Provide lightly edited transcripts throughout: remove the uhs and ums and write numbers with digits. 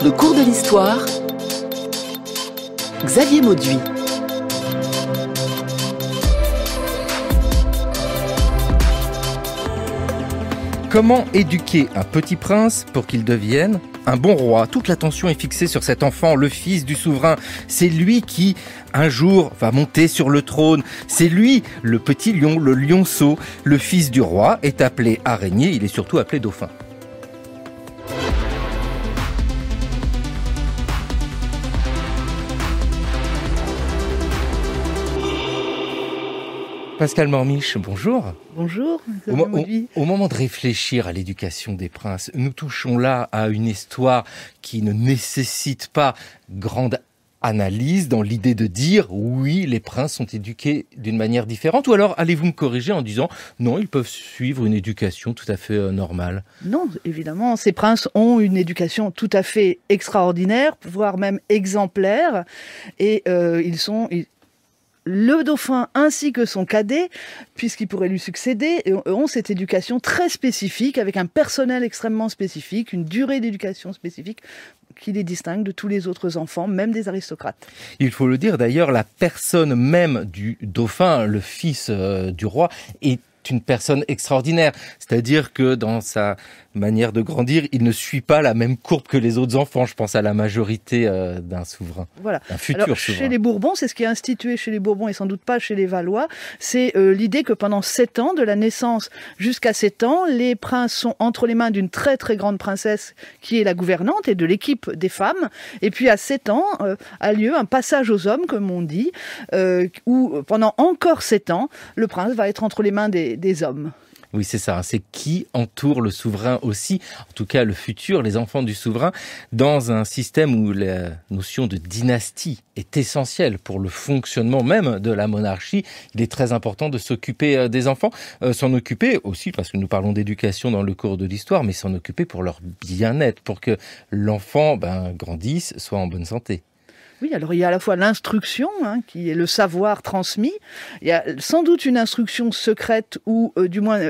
Le cours de l'histoire, Xavier Mauduit. Comment éduquer un petit prince pour qu'il devienne un bon roi? Toute l'attention est fixée sur cet enfant, le fils du souverain. C'est lui qui, un jour, va monter sur le trône. C'est lui, le petit lion, le lionceau. Le fils du roi est appelé araignée, il est surtout appelé dauphin. Pascal Mormiche, bonjour. Bonjour. Au moment de réfléchir à l'éducation des princes, nous touchons là à une histoire qui ne nécessite pas grande analyse dans l'idée de dire oui, les princes sont éduqués d'une manière différente, ou alors allez-vous me corriger en disant non, ils peuvent suivre une éducation tout à fait normale? Non, évidemment, ces princes ont une éducation tout à fait extraordinaire, voire même exemplaire, et le dauphin ainsi que son cadet, puisqu'il pourrait lui succéder, ont cette éducation très spécifique, avec un personnel extrêmement spécifique, une durée d'éducation spécifique qui les distingue de tous les autres enfants, même des aristocrates. Il faut le dire d'ailleurs, la personne même du dauphin, le fils du roi, est une personne extraordinaire. C'est-à-dire que dans sa manière de grandir, il ne suit pas la même courbe que les autres enfants. Je pense à la majorité d'un souverain, voilà. Un futur Alors, souverain. Chez les Bourbons, c'est ce qui est institué chez les Bourbons et sans doute pas chez les Valois, c'est l'idée que pendant 7 ans, de la naissance jusqu'à 7 ans, les princes sont entre les mains d'une très très grande princesse qui est la gouvernante et de l'équipe des femmes. Et puis à 7 ans a lieu un passage aux hommes, comme on dit, où pendant encore 7 ans, le prince va être entre les mains des hommes. Oui, c'est ça. C'est qui entoure le souverain aussi, en tout cas le futur, les enfants du souverain, dans un système où la notion de dynastie est essentielle pour le fonctionnement même de la monarchie. Il est très important de s'occuper des enfants, s'en occuper aussi, parce que nous parlons d'éducation dans le cours de l'histoire, mais s'en occuper pour leur bien-être, pour que l'enfant grandisse, soit en bonne santé. Oui, alors il y a à la fois l'instruction, qui est le savoir transmis. Il y a sans doute une instruction secrète ou du moins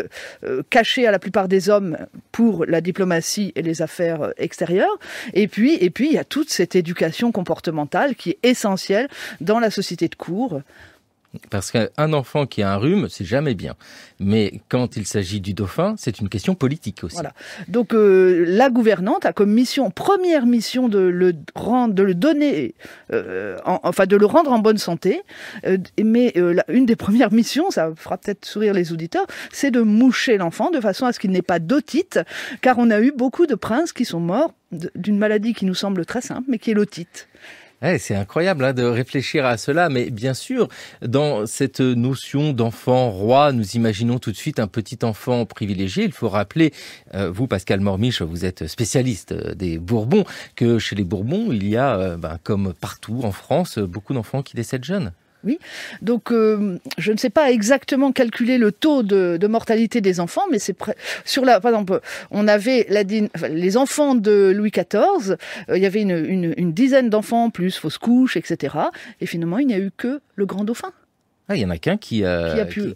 cachée à la plupart des hommes pour la diplomatie et les affaires extérieures. Et puis il y a toute cette éducation comportementale qui est essentielle dans la société de cour. Parce qu'un enfant qui a un rhume, c'est jamais bien. Mais quand il s'agit du dauphin, c'est une question politique aussi. Voilà. Donc la gouvernante a comme première mission de le donner, de le rendre en bonne santé. Mais une des premières missions, ça fera peut-être sourire les auditeurs, c'est de moucher l'enfant de façon à ce qu'il n'ait pas d'otite, car on a eu beaucoup de princes qui sont morts d'une maladie qui nous semble très simple, mais qui est l'otite. Ouais, c'est incroyable de réfléchir à cela, mais bien sûr, dans cette notion d'enfant roi, nous imaginons tout de suite un petit enfant privilégié. Il faut rappeler, vous Pascal Mormiche, vous êtes spécialiste des Bourbons, que chez les Bourbons, il y a, comme partout en France, beaucoup d'enfants qui décèdent jeunes. Oui, donc je ne sais pas exactement calculer le taux de mortalité des enfants, mais c'est par exemple, on avait les enfants de Louis XIV, il y avait une dizaine d'enfants plus fausses couches, etc. Et finalement, il n'y a eu que le grand dauphin. Ah, il y en a qu'un qui a pu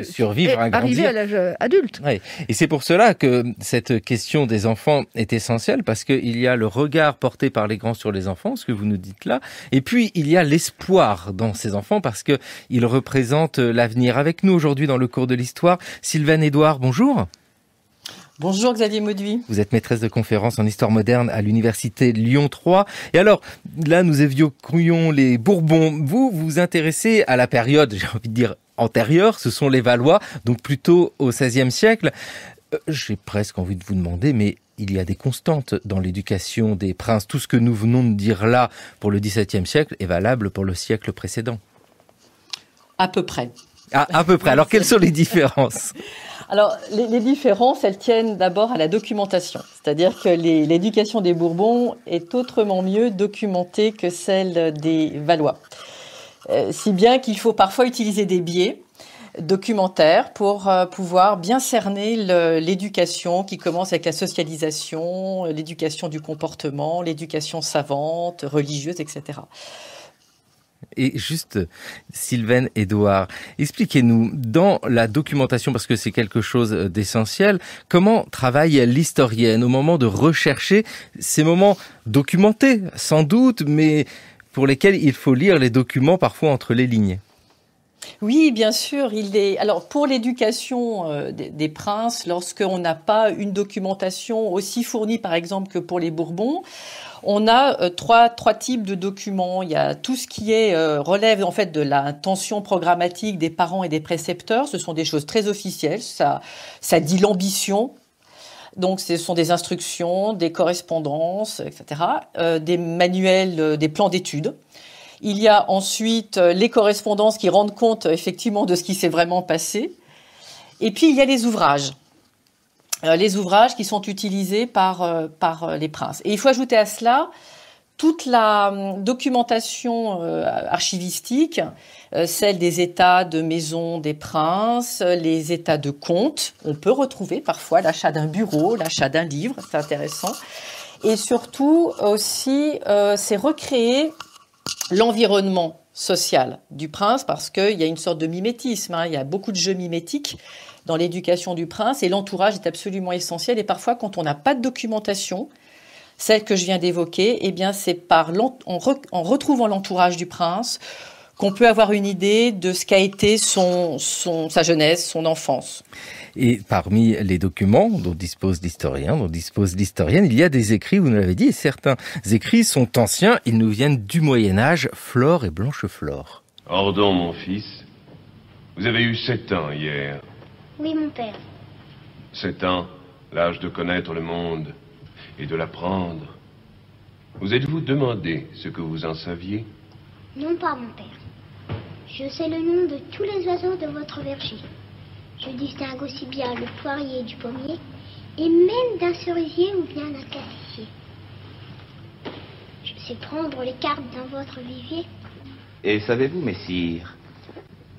survivre, à arriver à l'âge adulte. Ouais. Et c'est pour cela que cette question des enfants est essentielle, parce qu'il y a le regard porté par les grands sur les enfants, ce que vous nous dites là, et puis il y a l'espoir dans ces enfants, parce que ils représentent l'avenir. Avec nous aujourd'hui dans le cours de l'histoire, Sylvaine Edouard, bonjour. Bonjour Xavier Mauduit. Vous êtes maîtresse de conférences en histoire moderne à l'université Lyon 3. Et alors, là, nous évoquions les Bourbons. Vous vous intéressez à la période, j'ai envie de dire, antérieure. Ce sont les Valois, donc plutôt au XVIe siècle. J'ai presque envie de vous demander, mais il y a des constantes dans l'éducation des princes. Tout ce que nous venons de dire là pour le XVIIe siècle est valable pour le siècle précédent. À peu près. Ah, à peu près. Alors, quelles sont les différences ? Alors, les différences, elles tiennent d'abord à la documentation. C'est-à-dire que l'éducation des Bourbons est autrement mieux documentée que celle des Valois. Si bien qu'il faut parfois utiliser des biais documentaires pour pouvoir bien cerner l'éducation qui commence avec la socialisation, l'éducation du comportement, l'éducation savante, religieuse, etc. Et juste, Sylvaine Edouard, expliquez-nous, dans la documentation, parce que c'est quelque chose d'essentiel, comment travaille l'historienne au moment de rechercher ces moments documentés, sans doute, mais pour lesquels il faut lire les documents parfois entre les lignes? Oui, bien sûr. Alors, pour l'éducation des princes, lorsqu'on n'a pas une documentation aussi fournie, par exemple, que pour les Bourbons, on a trois types de documents. Il y a tout ce qui relève en fait de l'intention programmatique des parents et des précepteurs. Ce sont des choses très officielles. Ça dit l'ambition. Donc, ce sont des instructions, des correspondances, etc. Des manuels, des plans d'études. Il y a ensuite les correspondances qui rendent compte effectivement de ce qui s'est vraiment passé. Et puis il y a les ouvrages. Les ouvrages qui sont utilisés par les princes. Et il faut ajouter à cela toute la documentation archivistique, celle des états de maison des princes, les états de compte. On peut retrouver parfois l'achat d'un bureau, l'achat d'un livre, c'est intéressant. Et surtout aussi, c'est recréer l'environnement social du prince, parce qu'il y a une sorte de mimétisme, il y a beaucoup de jeux mimétiques dans l'éducation du prince, et l'entourage est absolument essentiel. Et parfois, quand on n'a pas de documentation, celle que je viens d'évoquer, eh bien, c'est en retrouvant l'entourage du prince qu'on peut avoir une idée de ce qu'a été sa jeunesse, son enfance. Et parmi les documents dont dispose l'historien, il y a des écrits, vous nous l'avez dit, et certains écrits sont anciens, ils nous viennent du Moyen-Âge, Flore et Blancheflore. Ordon, mon fils, vous avez eu 7 ans hier. Oui, mon père. 7 ans, l'âge de connaître le monde et de l'apprendre. Vous êtes-vous demandé ce que vous en saviez? Non pas, mon père. Je sais le nom de tous les oiseaux de votre verger. Je distingue aussi bien le poirier du pommier, et même d'un cerisier ou bien d'un cassis. Je sais prendre les carpes dans votre vivier. Et savez-vous, messire,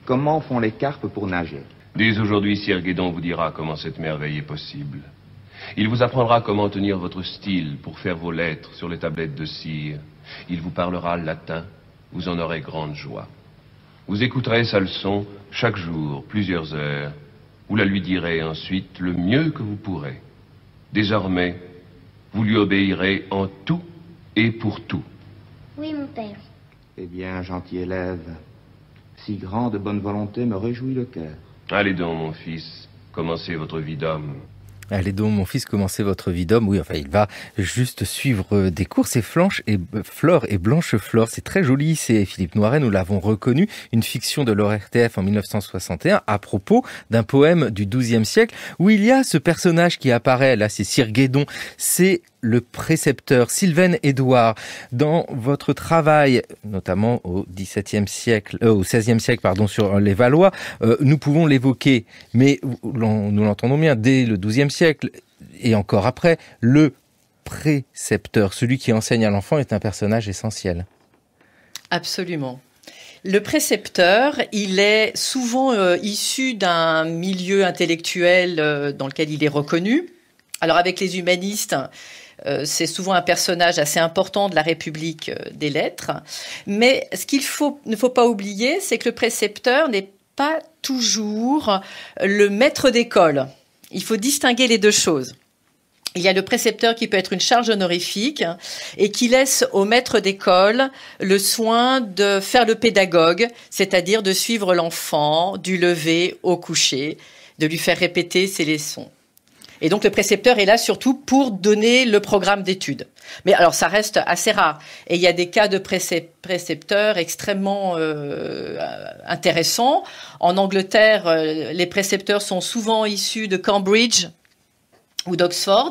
comment font les carpes pour nager? Dès aujourd'hui, Sire Guédon vous dira comment cette merveille est possible. Il vous apprendra comment tenir votre style pour faire vos lettres sur les tablettes de cire. Il vous parlera latin, vous en aurez grande joie. Vous écouterez sa leçon chaque jour, plusieurs heures. Vous la lui direz ensuite le mieux que vous pourrez. Désormais, vous lui obéirez en tout et pour tout. Oui, mon père. Eh bien, gentil élève, si grande bonne volonté me réjouit le cœur. Allez donc, mon fils, commencez votre vie d'homme. Allez donc, mon fils, commencez votre vie d'homme. Oui, enfin, il va juste suivre des cours. C'est Flore et Blancheflore. C'est très joli. C'est Philippe Noiret, nous l'avons reconnu. Une fiction de l'ORTF en 1961 à propos d'un poème du XIIe siècle où il y a ce personnage qui apparaît. Là, c'est Sire Guédon. C'est le précepteur Sylvaine Edouard. Dans votre travail, notamment au XVIe siècle, sur les Valois, nous pouvons l'évoquer, mais nous l'entendons bien dès le XIIe siècle et encore après, le précepteur, celui qui enseigne à l'enfant, est un personnage essentiel. Absolument. Le précepteur, il est souvent issu d'un milieu intellectuel dans lequel il est reconnu. Alors avec les humanistes, c'est souvent un personnage assez important de la République des lettres. Mais ce ne faut pas oublier, c'est que le précepteur n'est pas toujours le maître d'école. Il faut distinguer les deux choses. Il y a le précepteur qui peut être une charge honorifique et qui laisse au maître d'école le soin de faire le pédagogue, c'est-à-dire de suivre l'enfant du lever au coucher, de lui faire répéter ses leçons. Et donc le précepteur est là surtout pour donner le programme d'études. Mais alors ça reste assez rare. Et il y a des cas de précepteurs extrêmement intéressants. En Angleterre, les précepteurs sont souvent issus de Cambridge ou d'Oxford,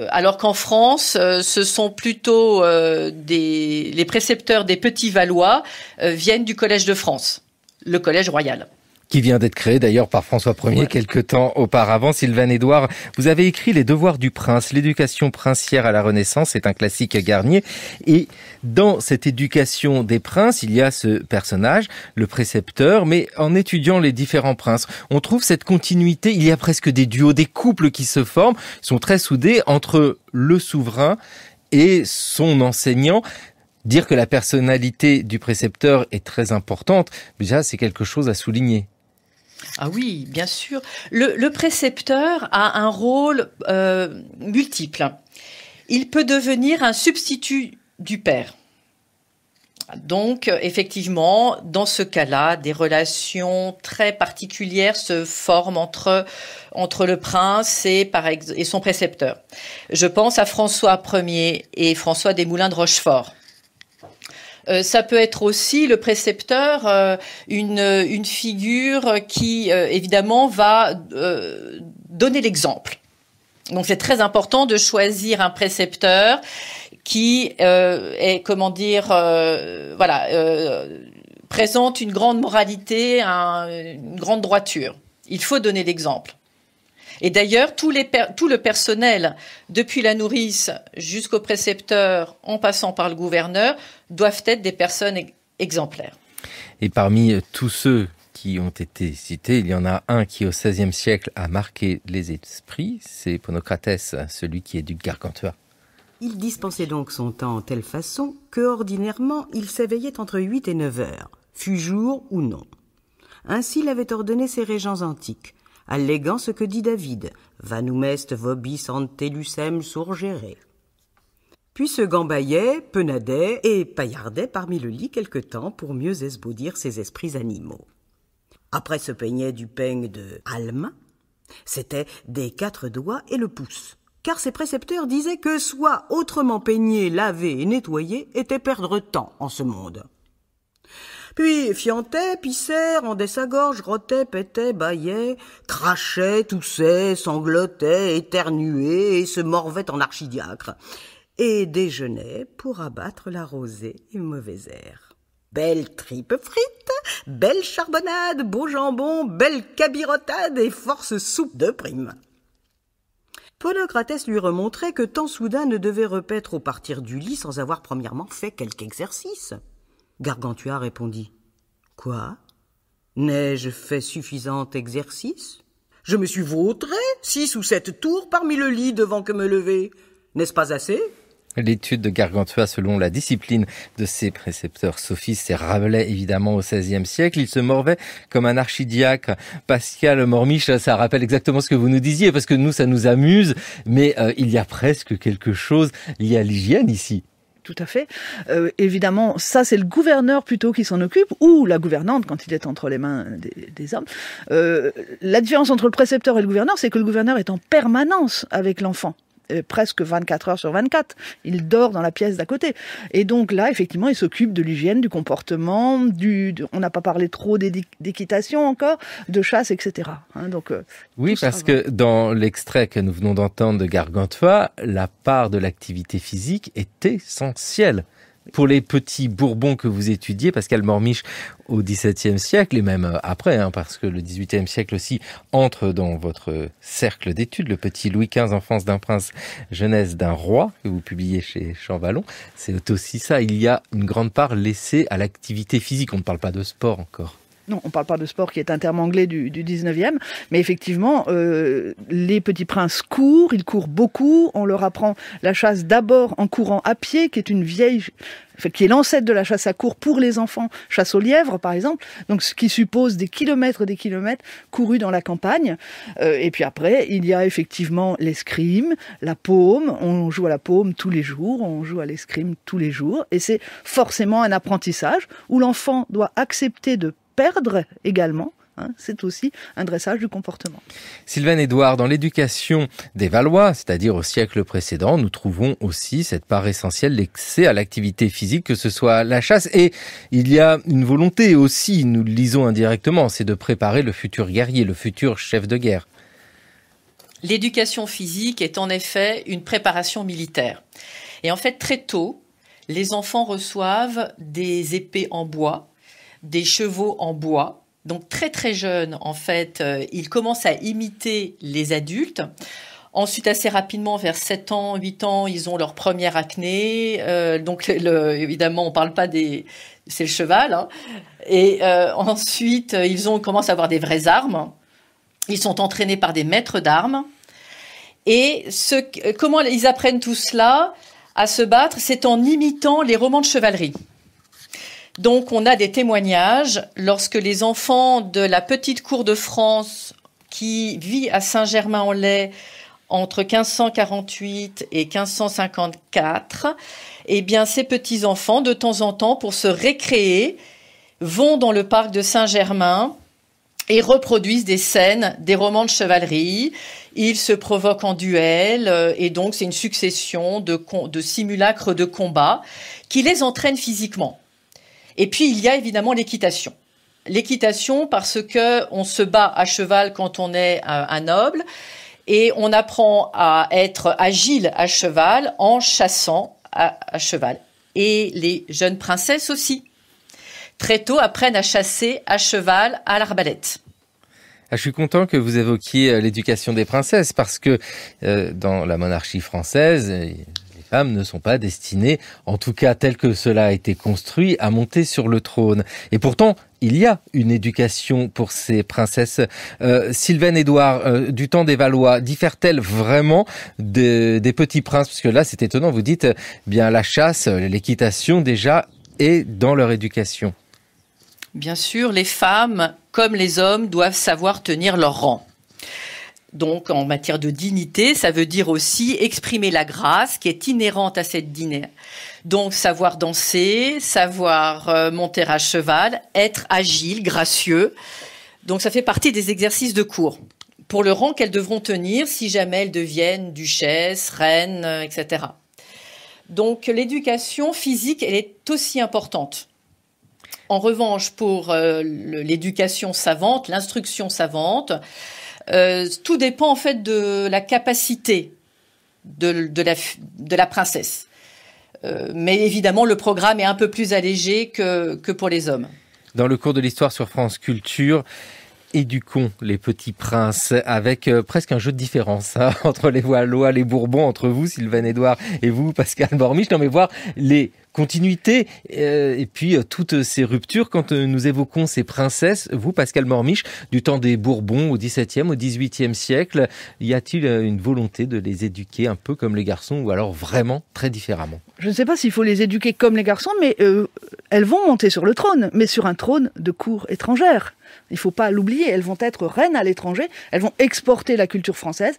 alors qu'en France, ce sont plutôt les précepteurs des Petits Valois viennent du Collège de France, le Collège royal. Qui vient d'être créé d'ailleurs par François Ier quelque temps auparavant. Sylvaine Edouard, vous avez écrit Les Devoirs du Prince, l'éducation princière à la Renaissance, c'est un classique Garnier. Et dans cette éducation des princes, il y a ce personnage, le précepteur, mais en étudiant les différents princes, on trouve cette continuité, il y a presque des duos, des couples qui se forment, sont très soudés entre le souverain et son enseignant. Dire que la personnalité du précepteur est très importante, déjà c'est quelque chose à souligner. Ah oui, bien sûr. Le précepteur a un rôle multiple. Il peut devenir un substitut du père. Donc, effectivement, dans ce cas-là, des relations très particulières se forment entre le prince et son précepteur. Je pense à François Ier et François des Moulins de Rochefort. Ça peut être aussi le précepteur, une figure qui, évidemment, va donner l'exemple. Donc, c'est très important de choisir un précepteur qui est, présente une grande moralité, une grande droiture. Il faut donner l'exemple. Et d'ailleurs, tout le personnel, depuis la nourrice jusqu'au précepteur, en passant par le gouverneur, doivent être des personnes exemplaires. Et parmi tous ceux qui ont été cités, il y en a un qui, au XVIe siècle, a marqué les esprits, c'est Ponocrates, celui qui éduque Gargantua. Il dispensait donc son temps en telle façon que, ordinairement, il s'éveillait entre 8 et 9 heures, fût jour ou non. Ainsi l'avaient ordonné ses régents antiques, alléguant ce que dit David, « Vanum est vobis ante lucem surgere ». Puis se gambaillait, penadait et paillardait parmi le lit quelque temps pour mieux esbaudir ses esprits animaux. Après se peignait du peigne de Alma, c'était des 4 doigts et le pouce, car ses précepteurs disaient que soit autrement peigner, laver et nettoyer était perdre temps en ce monde. Puis fiantait, pissait, rendait sa gorge, rotait, pétait, bâillait, crachait, toussait, sanglotait, éternuait et se morvait en archidiacre, et déjeunait pour abattre la rosée et mauvais air. Belle tripe frite, belle charbonnade, beau jambon, belle cabirotade et force soupe de prime. Ponocrates lui remontrait que tant soudain ne devait repaître au partir du lit sans avoir premièrement fait quelque exercice. Gargantua répondit « Quoi? N'ai-je fait suffisant exercice? Je me suis vautré 6 ou 7 tours parmi le lit devant que me lever. N'est-ce pas assez ?» L'étude de Gargantua selon la discipline de ses précepteurs sophistes, c'est Rabelais évidemment au XVIe siècle. Il se morvait comme un archidiacre. Pascal Mormiche, ça rappelle exactement ce que vous nous disiez, parce que nous, ça nous amuse, mais il y a presque quelque chose lié à l'hygiène ici. Tout à fait. Évidemment, ça c'est le gouverneur plutôt qui s'en occupe, ou la gouvernante quand il est entre les mains des hommes. La différence entre le précepteur et le gouverneur, c'est que le gouverneur est en permanence avec l'enfant. Presque 24 heures sur 24. Il dort dans la pièce d'à côté. Et donc là, effectivement, il s'occupe de l'hygiène, du comportement, on n'a pas parlé trop d'équitation encore, de chasse, etc. Donc, oui, parce que dans l'extrait que nous venons d'entendre de Gargantua, la part de l'activité physique est essentielle. Pour les petits Bourbons que vous étudiez, Pascal Mormiche, au XVIIe siècle, et même après, parce que le XVIIIe siècle aussi entre dans votre cercle d'études, le petit Louis XV, Enfance d'un prince, jeunesse d'un roi, que vous publiez chez Champvallon, c'est aussi ça, il y a une grande part laissée à l'activité physique, on ne parle pas de sport encore. Non, on ne parle pas de sport qui est intermanglé du 19e, mais effectivement, les petits princes courent, ils courent beaucoup, on leur apprend la chasse d'abord en courant à pied, qui est l'ancêtre de la chasse à courre pour les enfants, chasse au lièvre par exemple, donc ce qui suppose des kilomètres courus dans la campagne. Et puis après, il y a effectivement l'escrime, la paume, on joue à la paume tous les jours, on joue à l'escrime tous les jours, et c'est forcément un apprentissage où l'enfant doit accepter de perdre également. C'est aussi un dressage du comportement. Sylvaine Édouard, dans l'éducation des Valois, c'est-à-dire au siècle précédent, nous trouvons aussi cette part essentielle, l'accès à l'activité physique, que ce soit la chasse. Et il y a une volonté aussi, nous le lisons indirectement, c'est de préparer le futur guerrier, le futur chef de guerre. L'éducation physique est en effet une préparation militaire. Et en fait, très tôt, les enfants reçoivent des épées en bois, des chevaux en bois. Donc très très jeunes, en fait, ils commencent à imiter les adultes. Ensuite, assez rapidement, vers 7 ans, 8 ans, ils ont leur première acné. Donc évidemment, on ne parle pas c'est le cheval. Et ensuite, ils commencent à avoir des vraies armes. Ils sont entraînés par des maîtres d'armes. Et comment ils apprennent tout cela ? à se battre, c'est en imitant les romans de chevalerie. Donc on a des témoignages lorsque les enfants de la petite cour de France qui vit à Saint-Germain-en-Laye entre 1548 et 1554, eh bien ces petits-enfants, de temps en temps, pour se récréer, vont dans le parc de Saint-Germain et reproduisent des scènes, des romans de chevalerie. Ils se provoquent en duel, et donc c'est une succession de simulacres de combat qui les entraînent physiquement. Et puis il y a évidemment l'équitation. L'équitation parce que on se bat à cheval quand on est un noble, et on apprend à être agile à cheval en chassant à cheval. Et les jeunes princesses aussi, très tôt, apprennent à chasser à cheval à l'arbalète. Je suis content que vous évoquiez l'éducation des princesses parce que dans la monarchie française, les femmes ne sont pas destinées, en tout cas tel que cela a été construit, à monter sur le trône. Et pourtant, il y a une éducation pour ces princesses. Sylvaine Édouard, du temps des Valois, diffère-t-elle vraiment des petits princes? Parce que là, c'est étonnant, vous dites, bien la chasse, l'équitation déjà, est dans leur éducation. Bien sûr, les femmes, comme les hommes, doivent savoir tenir leur rang. Donc, en matière de dignité, ça veut dire aussi exprimer la grâce qui est inhérente à cette dignité. Donc, savoir danser, savoir monter à cheval, être agile, gracieux. Donc, ça fait partie des exercices de cour pour le rang qu'elles devront tenir si jamais elles deviennent duchesses, reines, etc. Donc, l'éducation physique, elle est aussi importante. En revanche, pour l'éducation savante, l'instruction savante, tout dépend en fait de la capacité de la princesse. Mais évidemment, le programme est un peu plus allégé que pour les hommes. Dans le cours de l'histoire sur France Culture, éduquons les petits princes avec presque un jeu de différence entre les Valois, les Bourbons, entre vous, Sylvaine Édouard, et vous, Pascal Mormiche. Non, mais voir les continuités et puis toutes ces ruptures quand nous évoquons ces princesses. Vous, Pascal Mormiche, du temps des Bourbons au XVIIe, au XVIIIe siècle, y a-t-il une volonté de les éduquer un peu comme les garçons ou alors vraiment très différemment? Je ne sais pas s'il faut les éduquer comme les garçons, mais elles vont monter sur le trône, mais sur un trône de cour étrangère. Il ne faut pas l'oublier, elles vont être reines à l'étranger, elles vont exporter la culture française,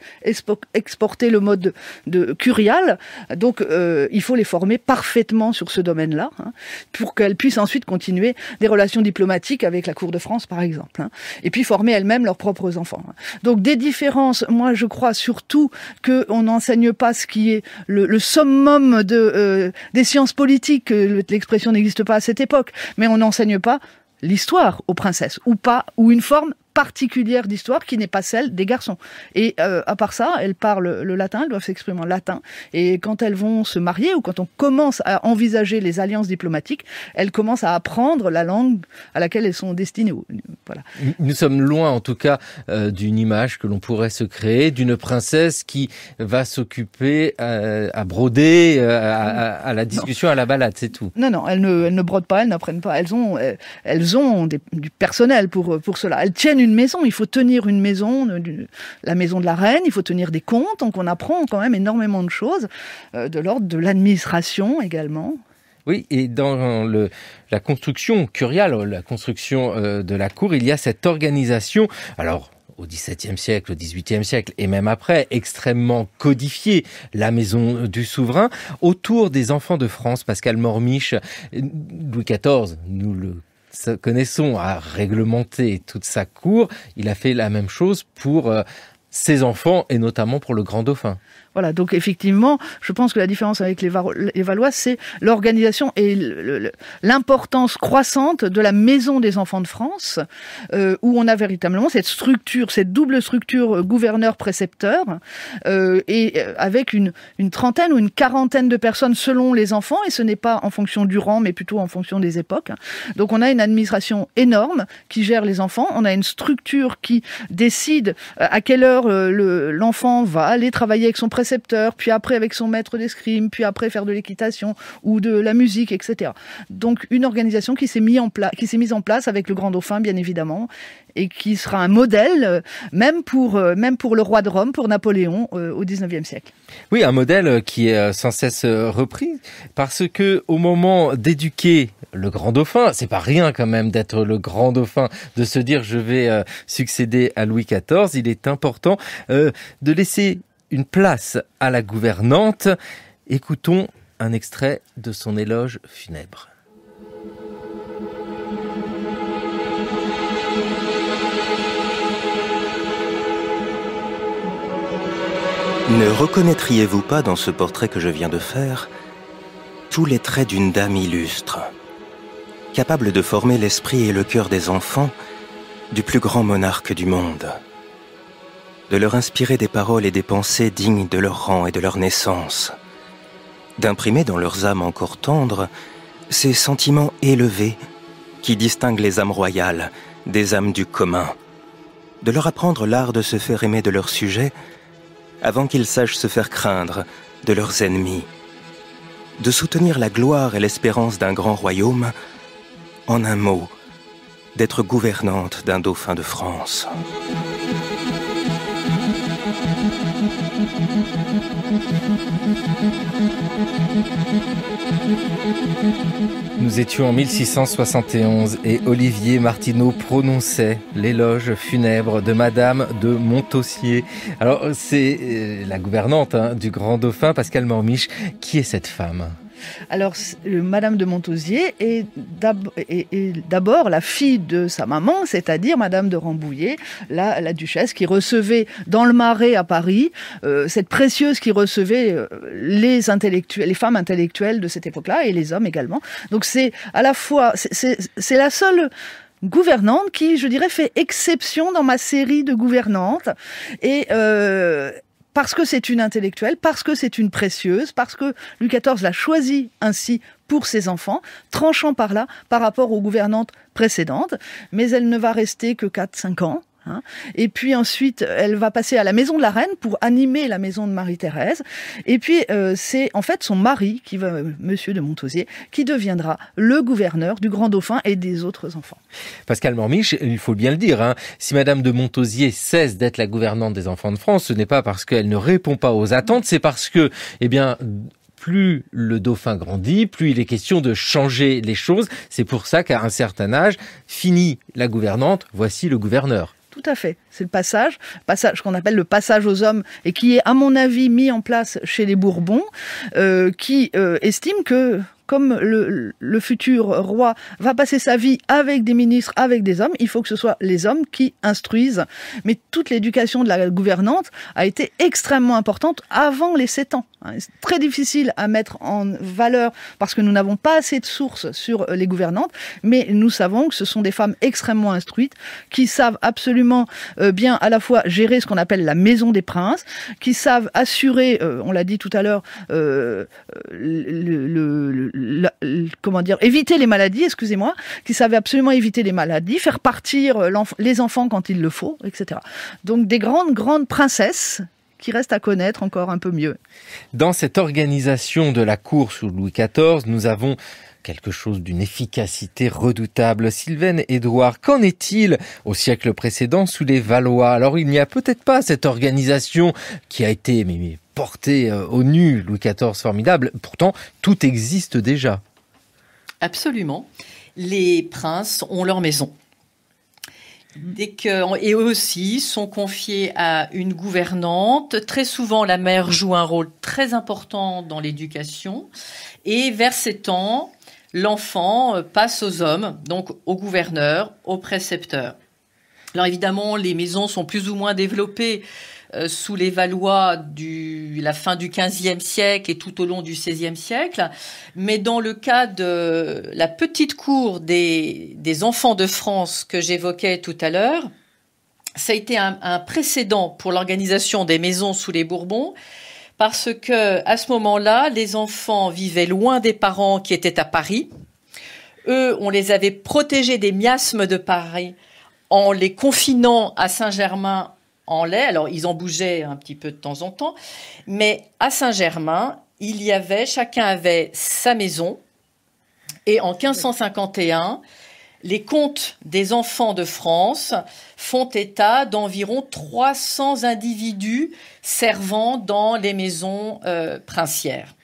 exporter le mode de curial. Donc il faut les former parfaitement sur ce domaine-là, pour qu'elles puissent ensuite continuer des relations diplomatiques avec la cour de France, par exemple. Et puis former elles-mêmes leurs propres enfants. Donc des différences, moi je crois surtout qu'on n'enseigne pas ce qui est le summum des sciences politiques, l'expression n'existe pas à cette époque, mais on n'enseigne pas l'histoire aux princesses, ou une forme particulière d'histoire qui n'est pas celle des garçons. Et à part ça, elles parlent le latin, elles doivent s'exprimer en latin. Et quand elles vont se marier, ou quand on commence à envisager les alliances diplomatiques, elles commencent à apprendre la langue à laquelle elles sont destinées. Voilà. Nous sommes loin, en tout cas, d'une image que l'on pourrait se créer, d'une princesse qui va s'occuper à broder, à la discussion, à la balade, c'est tout. Non, elles ne brodent pas, elles n'apprennent pas. Elles ont du personnel pour cela. Elles tiennent une maison, il faut tenir une maison, la maison de la reine, il faut tenir des comptes, donc on apprend quand même énormément de choses, de l'ordre de l'administration également. Oui, et dans la construction curiale, la construction de la cour, il y a cette organisation, alors au XVIIe siècle, au XVIIIe siècle, et même après, extrêmement codifiée, la maison du souverain, autour des enfants de France. Pascal Mormiche, Louis XIV, nous le connaissons, a réglementé toute sa cour. Il a fait la même chose pour ses enfants et notamment pour le grand dauphin. Voilà, donc effectivement, je pense que la différence avec les Valois, c'est l'organisation et l'importance croissante de la maison des enfants de France, où on a véritablement cette structure, cette double structure gouverneur-précepteur, et avec une trentaine ou une quarantaine de personnes selon les enfants, et ce n'est pas en fonction du rang, mais plutôt en fonction des époques. Donc on a une administration énorme qui gère les enfants, on a une structure qui décide à quelle heure l'enfant va aller travailler avec son précepteur, précepteur, puis après avec son maître d'escrime, puis après faire de l'équitation ou de la musique, etc. Donc une organisation qui s'est mise en place avec le grand dauphin, bien évidemment, et qui sera un modèle, même pour le roi de Rome, pour Napoléon, au XIXe siècle. Oui, un modèle qui est sans cesse repris, parce que au moment d'éduquer le grand dauphin, c'est pas rien quand même d'être le grand dauphin, de se dire je vais succéder à Louis XIV, il est important de laisser une place à la gouvernante. Écoutons un extrait de son éloge funèbre. Ne reconnaîtriez-vous pas dans ce portrait que je viens de faire tous les traits d'une dame illustre, capable de former l'esprit et le cœur des enfants du plus grand monarque du monde, de leur inspirer des paroles et des pensées dignes de leur rang et de leur naissance, d'imprimer dans leurs âmes encore tendres ces sentiments élevés qui distinguent les âmes royales des âmes du commun, de leur apprendre l'art de se faire aimer de leurs sujets avant qu'ils sachent se faire craindre de leurs ennemis, de soutenir la gloire et l'espérance d'un grand royaume, en un mot, d'être gouvernante d'un dauphin de France. Nous étions en 1671 et Olivier Martineau prononçait l'éloge funèbre de Madame de Montausier. Alors c'est la gouvernante du grand dauphin, Pascale Mormiche. Qui est cette femme ? Alors, Madame de Montausier est d'abord la fille de sa maman, c'est-à-dire Madame de Rambouillet, la duchesse qui recevait dans le Marais à Paris, cette précieuse qui recevait les femmes intellectuelles de cette époque-là et les hommes également. Donc c'est à la fois, c'est la seule gouvernante qui, je dirais, fait exception dans ma série de gouvernantes et parce que c'est une intellectuelle, parce que c'est une précieuse, parce que Louis XIV l'a choisie ainsi pour ses enfants, tranchant par là par rapport aux gouvernantes précédentes, mais elle ne va rester que 4-5 ans. Et puis ensuite, elle va passer à la maison de la reine pour animer la maison de Marie-Thérèse. Et puis, c'est en fait son mari, Monsieur de Montausier, qui deviendra le gouverneur du Grand Dauphin et des autres enfants. Pascale Mormiche, il faut bien le dire, si Madame de Montausier cesse d'être la gouvernante des enfants de France, ce n'est pas parce qu'elle ne répond pas aux attentes, c'est parce que, plus le dauphin grandit, plus il est question de changer les choses. C'est pour ça qu'à un certain âge, fini la gouvernante, voici le gouverneur. Tout à fait. C'est le passage qu'on appelle le passage aux hommes et qui est, à mon avis, mis en place chez les Bourbons, qui estiment que, comme le futur roi va passer sa vie avec des ministres, avec des hommes, il faut que ce soit les hommes qui instruisent. Mais toute l'éducation de la gouvernante a été extrêmement importante avant les 7 ans. C'est très difficile à mettre en valeur parce que nous n'avons pas assez de sources sur les gouvernantes, mais nous savons que ce sont des femmes extrêmement instruites qui savent absolument bien à la fois gérer ce qu'on appelle la maison des princes, qui savent assurer, on l'a dit tout à l'heure, éviter les maladies, qui savent absolument éviter les maladies, faire partir les enfants quand il le faut, etc. Donc des grandes princesses qui reste à connaître encore un peu mieux. Dans cette organisation de la cour sous Louis XIV, nous avons quelque chose d'une efficacité redoutable. Sylvaine Édouard, qu'en est-il au siècle précédent sous les Valois ? Alors il n'y a peut-être pas cette organisation qui a été portée au nu, Louis XIV formidable, pourtant tout existe déjà. Absolument. Les princes ont leur maison. Et eux aussi sont confiés à une gouvernante. Très souvent, la mère joue un rôle très important dans l'éducation. Et vers 7 ans, l'enfant passe aux hommes, donc au gouverneur, au précepteur. Alors évidemment, les maisons sont plus ou moins développées sous les Valois la fin du XVe siècle et tout au long du XVIe siècle. Mais dans le cas de la petite cour des enfants de France que j'évoquais tout à l'heure, ça a été un précédent pour l'organisation des maisons sous les Bourbons, parce que à ce moment-là, les enfants vivaient loin des parents qui étaient à Paris. Eux, on les avait protégés des miasmes de Paris en les confinant à Saint-Germain en lait. Alors, ils en bougeaient un petit peu de temps en temps. Mais à Saint-Germain, chacun avait sa maison. Et en 1551, les comptes des enfants de France font état d'environ 300 individus servant dans les maisons princières.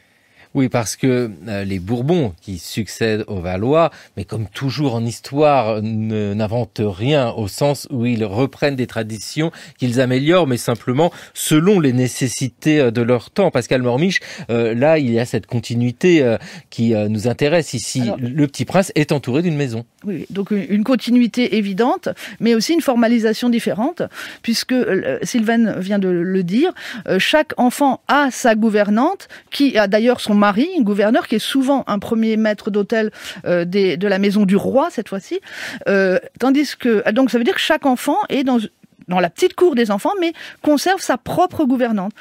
Oui, parce que les Bourbons qui succèdent aux Valois, mais comme toujours en histoire, n'inventent rien au sens où ils reprennent des traditions qu'ils améliorent, mais simplement selon les nécessités de leur temps. Pascal Mormiche, là, il y a cette continuité qui nous intéresse ici. Alors, le Petit Prince est entouré d'une maison. Oui, donc une continuité évidente, mais aussi une formalisation différente, puisque Sylvaine vient de le dire, chaque enfant a sa gouvernante, qui a d'ailleurs son mari, un gouverneur, qui est souvent un premier maître d'hôtel de la maison du roi, cette fois-ci. Tandis que, donc ça veut dire que chaque enfant est dans la petite cour des enfants, mais conserve sa propre gouvernante.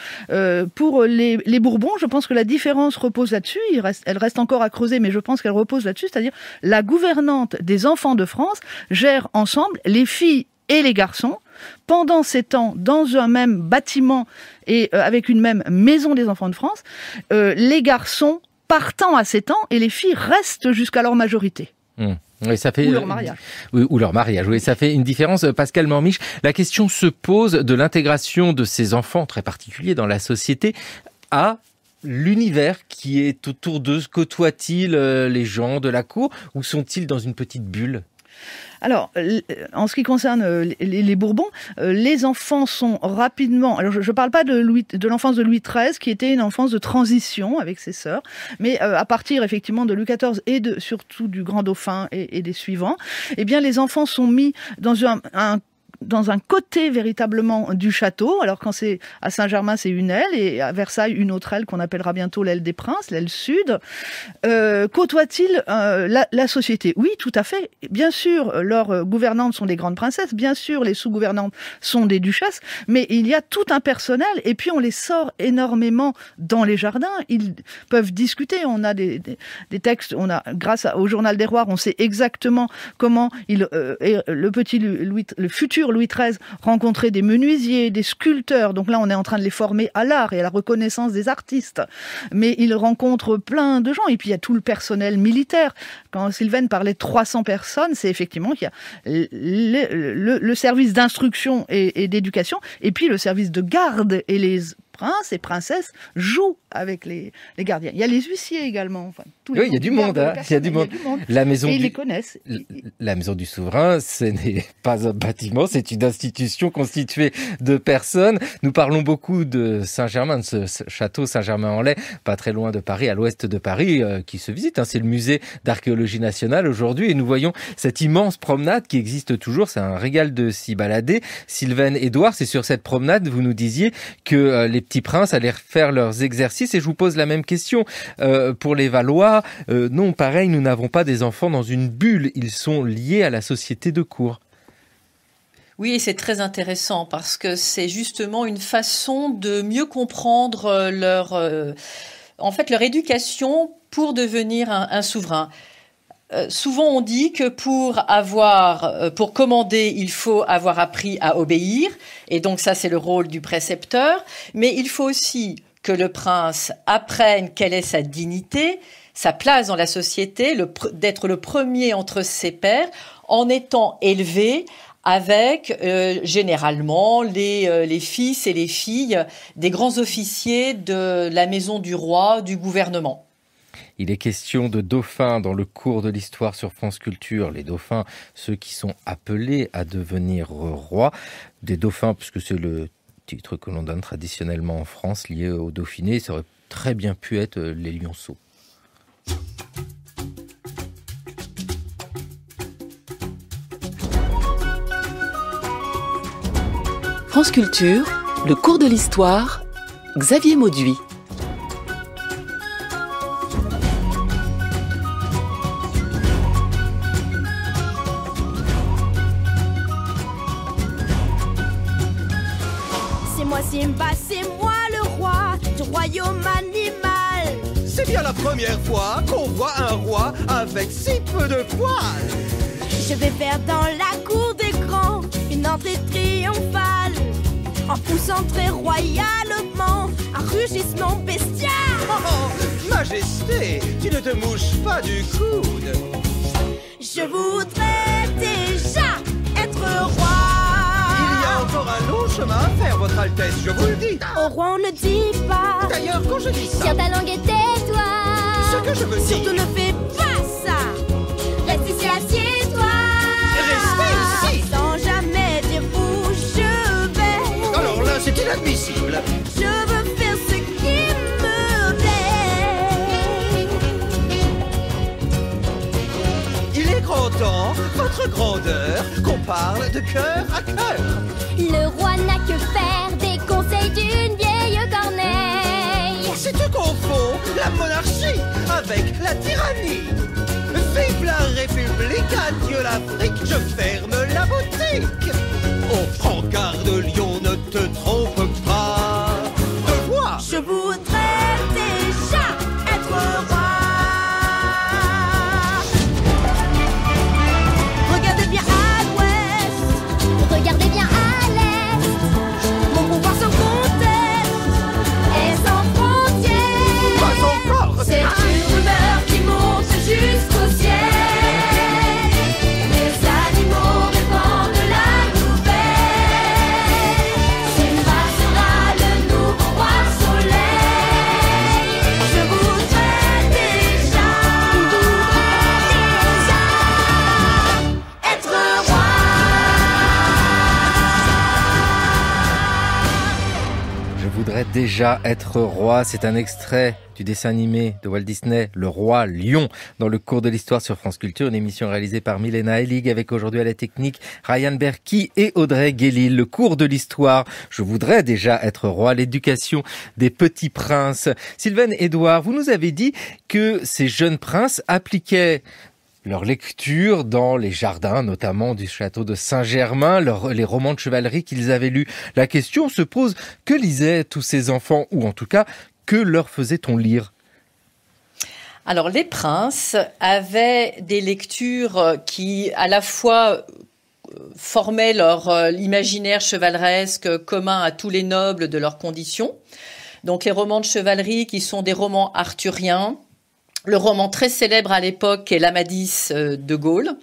Pour les Bourbons, je pense que la différence repose là-dessus. Elle reste encore à creuser, mais je pense qu'elle repose là-dessus. C'est-à-dire, la gouvernante des enfants de France gère ensemble les filles et les garçons pendant 7 ans dans un même bâtiment et avec une même maison des enfants de France. Les garçons partant à 7 ans et les filles restent jusqu'à leur majorité. Oui, ça fait, ou leur mariage. Oui, ou leur mariage. Oui, ça fait une différence. Pascal Mormiche, la question se pose de l'intégration de ces enfants très particuliers dans la société à l'univers qui est autour d'eux. Côtoient-ils les gens de la cour ou sont-ils dans une petite bulle ? Alors, en ce qui concerne les Bourbons, les enfants sont rapidement... Alors, je ne parle pas de l'enfance de Louis XIII, qui était une enfance de transition avec ses sœurs, mais à partir, effectivement, de Louis XIV et surtout du Grand Dauphin et des suivants, eh bien, les enfants sont mis dans dans un côté véritablement du château. Alors quand c'est à Saint-Germain, c'est une aile, et à Versailles, une autre aile qu'on appellera bientôt l'aile des Princes, l'aile sud. Côtoient-ils la société ? Oui, tout à fait. Bien sûr, leurs gouvernantes sont des grandes princesses, bien sûr, les sous-gouvernantes sont des duchesses, mais il y a tout un personnel, et puis on les sort énormément dans les jardins. Ils peuvent discuter. On a des textes, grâce au Journal des Rois, on sait exactement comment le futur Louis XIII rencontrait des menuisiers, des sculpteurs. Donc là, on est en train de les former à l'art et à la reconnaissance des artistes. Mais il rencontre plein de gens. Et puis, il y a tout le personnel militaire. Quand Sylvaine parlait de 300 personnes, c'est effectivement qu'il y a le service d'instruction et d'éducation, et puis le service de garde, et les princes et princesses jouent avec les gardiens. Il y a les huissiers également. Enfin, oui, il y a du monde. Il y a du monde. La maison ils les connaissent. La maison du souverain, ce n'est pas un bâtiment, c'est une institution constituée de personnes. Nous parlons beaucoup de Saint-Germain, de ce château Saint-Germain-en-Laye, pas très loin de Paris, à l'ouest de Paris, qui se visite. C'est le musée d'archéologie nationale aujourd'hui, et nous voyons cette immense promenade qui existe toujours. C'est un régal de s'y balader. Sylvaine Édouard, c'est sur cette promenade, vous nous disiez que les petits princes allaient faire leurs exercices, et je vous pose la même question pour les Valois. Non, pareil, nous n'avons pas des enfants dans une bulle, ils sont liés à la société de cour. Oui, c'est très intéressant parce que c'est justement une façon de mieux comprendre leur éducation pour devenir un souverain. Souvent on dit que pour commander, il faut avoir appris à obéir, et donc ça c'est le rôle du précepteur, mais il faut aussi que le prince apprenne quelle est sa dignité, sa place dans la société, d'être le premier entre ses pairs, en étant élevé avec généralement les fils et les filles des grands officiers de la maison du roi, du gouvernement. Il est question de dauphins dans le cours de l'histoire sur France Culture. Les dauphins, ceux qui sont appelés à devenir rois. Des dauphins, puisque c'est le titre que l'on donne traditionnellement en France, lié au Dauphiné. Ça aurait très bien pu être les lionceaux. France Culture, le cours de l'histoire, Xavier Mauduit. Simba, c'est moi le roi du royaume animal. C'est bien la première fois qu'on voit un roi avec si peu de poils. Je vais faire dans la cour des grands une entrée triomphale. en poussant très royalement un rugissement bestial. Oh, Majesté, tu ne te mouches pas du coude. Je voudrais déjà être roi. Il y a encore un long chemin à faire, votre Altesse, je vous le dis. Au roi, on ne dit pas. D'ailleurs, quand je dis ça, Tiens ta langue et tais-toi. ce que je veux Surtout dire, ne fais pas ça. Reste ici, assieds-toi. restez ici. Sans jamais dire où je vais. Alors là, c'est inadmissible. Je veux faire ce qui me plaît. Il est grand temps, votre grandeur, qu'on parle de cœur à cœur. Le roi n'a que faire des conseils d'une vieille corneille. Si tu confonds la monarchie avec la tyrannie, vive la République, adieu l'Afrique, je ferme la boutique. On prend garde, lion, ne te trompe pas de voix. Je voudrais déjà être roi. Regardez bien à l'ouest, Regardez bien à l'est. mon pouvoir sans conteste Et sans frontières. Pas encore. C'est une rumeur qui monte jusqu'au ciel. Les animaux répandent la nouvelle. Simba sera le nouveau roi soleil. Je voudrais déjà être roi. Je voudrais déjà être roi. C'est un extrait du dessin animé de Walt Disney, Le Roi Lion, dans le cours de l'histoire sur France Culture, une émission réalisée par Milena Helig, avec aujourd'hui à la technique Ryan Berki et Audrey Guélil. Le cours de l'histoire, je voudrais déjà être roi, l'éducation des petits princes. Sylvaine Edouard, vous nous avez dit que ces jeunes princes appliquaient leur lecture dans les jardins, notamment du château de Saint-Germain, les romans de chevalerie qu'ils avaient lus. La question se pose, que lisaient tous ces enfants, ou en tout cas, que leur faisait-on lire ? Alors, les princes avaient des lectures qui, à la fois, formaient leur imaginaire chevaleresque commun à tous les nobles de leur condition. Donc, les romans de chevalerie qui sont des romans arthuriens, le roman très célèbre à l'époque est l'Amadis de Gaulle,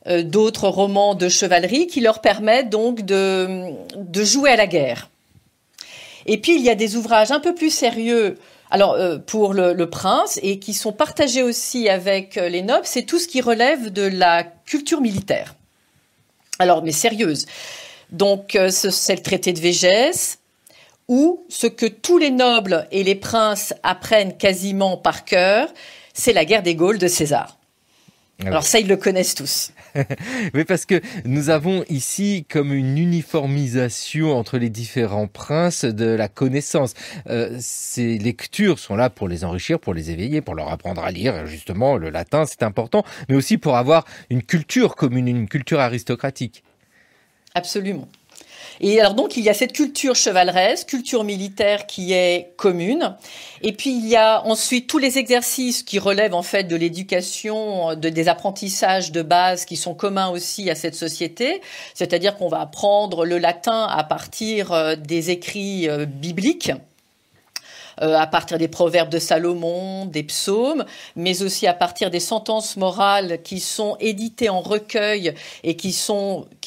d'autres romans de chevalerie qui leur permettent donc de jouer à la guerre. Et puis il y a des ouvrages un peu plus sérieux, alors pour le prince, et qui sont partagés aussi avec les nobles, c'est tout ce qui relève de la culture militaire. Alors, mais sérieuse. Donc c'est le traité de Végès, où ce que tous les nobles et les princes apprennent quasiment par cœur, c'est la guerre des Gaules de César. Alors ça, ils le connaissent tous. Oui, parce que nous avons ici comme une uniformisation entre les différents princes de la connaissance. Ces lectures sont là pour les enrichir, pour les éveiller, pour leur apprendre à lire. Justement, le latin, c'est important, mais aussi pour avoir une culture commune, une culture aristocratique. Absolument. Et alors donc, il y a cette culture chevaleresque, culture militaire qui est commune. Et puis, il y a ensuite tous les exercices qui relèvent en fait de l'éducation, des apprentissages de base qui sont communs aussi à cette société. C'est-à-dire qu'on va apprendre le latin à partir des écrits bibliques, à partir des proverbes de Salomon, des psaumes, mais aussi à partir des sentences morales qui sont éditées en recueil et qui